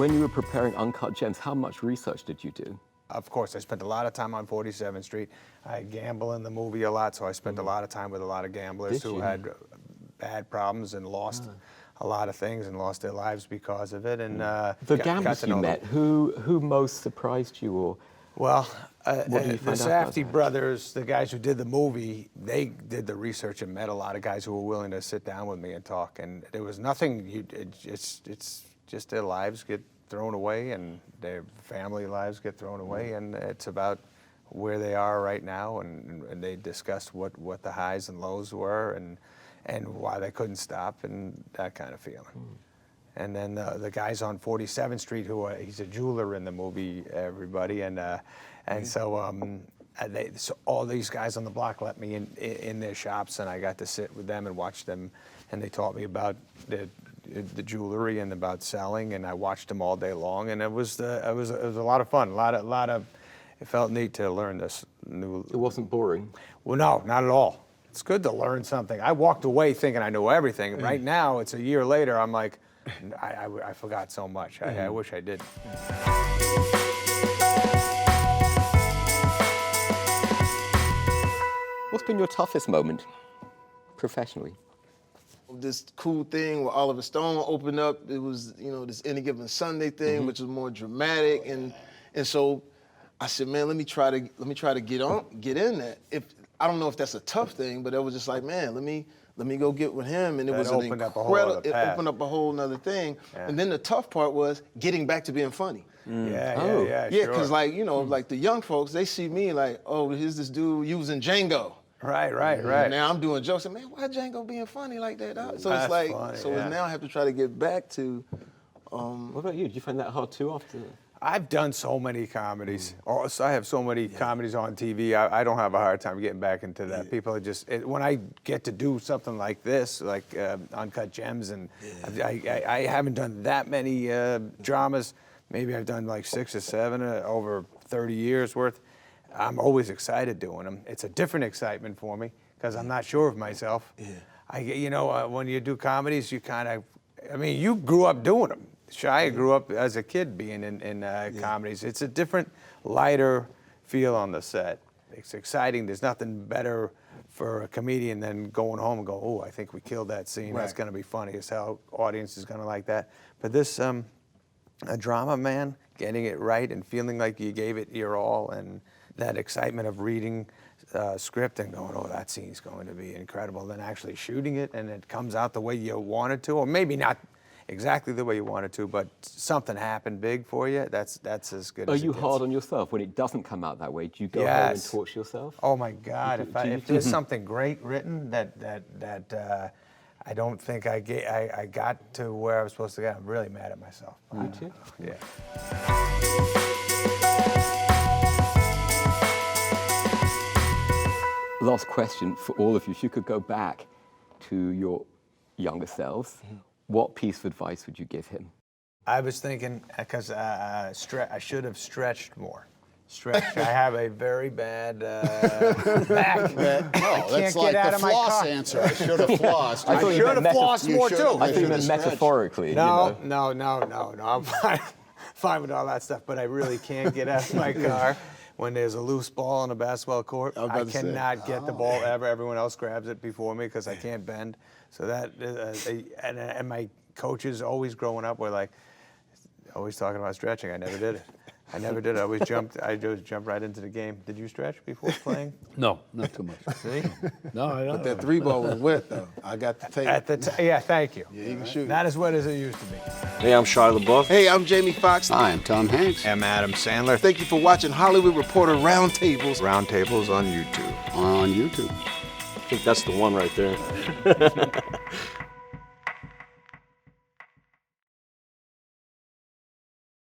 When you were preparing Uncut Gems, how much research did you do? Of course, I spent a lot of time on 47th Street. I gamble in the movie a lot, so I spent a lot of time with a lot of gamblers who had bad problems and lost a lot of things and lost their lives because of it. And The gamblers you met, who most surprised you, or well, what did you the find out Safdie about? brothers, the guys who did the movie, they did the research and met a lot of guys who were willing to sit down with me and talk. And there was nothing. It's just their lives get thrown away and their family lives get thrown away, and it's about where they are right now, and they discussed what the highs and lows were and why they couldn't stop and that kind of feeling. And then the guys on 47th Street, he's a jeweler in the movie, everybody, so all these guys on the block let me in their shops, and I got to sit with them and watch them, and they taught me about the jewelry and about selling, and I watched them all day long, and it was a lot of fun. It felt neat to learn this new. It wasn't boring? Well, no, not at all. It's good to learn something. I walked away thinking I knew everything. Right now, it's a year later, I'm like, I forgot so much. I wish I did. What's been your toughest moment professionally? This cool thing where Oliver Stone opened up, it was, this Any Given Sunday thing, which was more dramatic, and so I said, man, let me try to get in there. I don't know if that's a tough thing, but it was just like, man, let me go get with him, and it was an incredible. It opened up a whole nother thing, and then the tough part was getting back to being funny. Yeah, because like the young folks, they see me like, oh, here's this dude using Django. Right. And now I'm doing jokes, and man, why Django being funny like that? So That's it's like, funny, now I have to try to get back to. What about you? Did you find that hard too after? I've done so many comedies. Also, I have so many comedies on TV. I don't have a hard time getting back into that. People are just, when I get to do something like this, like Uncut Gems, and I haven't done that many dramas. Maybe I've done like 6 or 7 over 30 years worth. I'm always excited doing them. It's a different excitement for me because I'm not sure of myself. When you do comedies, you kind of, you grew up doing them. Shia grew up as a kid being in comedies. It's a different, lighter feel on the set. It's exciting. There's nothing better for a comedian than going home and go, oh, I think we killed that scene. That's going to be funny as hell. Audience is going to like that. But this, a drama, man, getting it right and feeling like you gave it your all, and that excitement of reading script and going, oh, that scene's going to be incredible. Then actually shooting it and it comes out the way you want it to, or maybe not exactly the way you want it to, but something happened big for you. That's as good as it gets. Are you hard on yourself when it doesn't come out that way? Do you go home and torture yourself? Oh my God! If there's something great written that I don't think I got to where I was supposed to get, I'm really mad at myself. Me too. Yeah. Last question for all of you. If you could go back to your younger selves, what piece of advice would you give him? I was thinking, because I should have stretched more. I have a very bad back. I can't get out of my car. Answer. I should have flossed. I should have flossed more too. I think you meant metaphorically. No. I'm fine with all that stuff, but I really can't get out of my car when there's a loose ball on a basketball court. I cannot get the ball ever. Everyone else grabs it before me because I can't bend. So that, and my coaches always growing up were like, always talking about stretching. I never did it. I always jumped. I just jumped right into the game. Did you stretch before playing? No, not too much. See? No, I don't. But that 3-ball was wet though. I got the tape. Yeah, thank you. Yeah, you can shoot. Not as wet as it used to be. Hey, I'm Shia LaBeouf. Hey, I'm Jamie Foxx. Hi, I'm Tom Hanks. I'm Adam Sandler. Thank you for watching Hollywood Reporter Roundtables. Roundtables on YouTube. On YouTube. I think that's the one right there.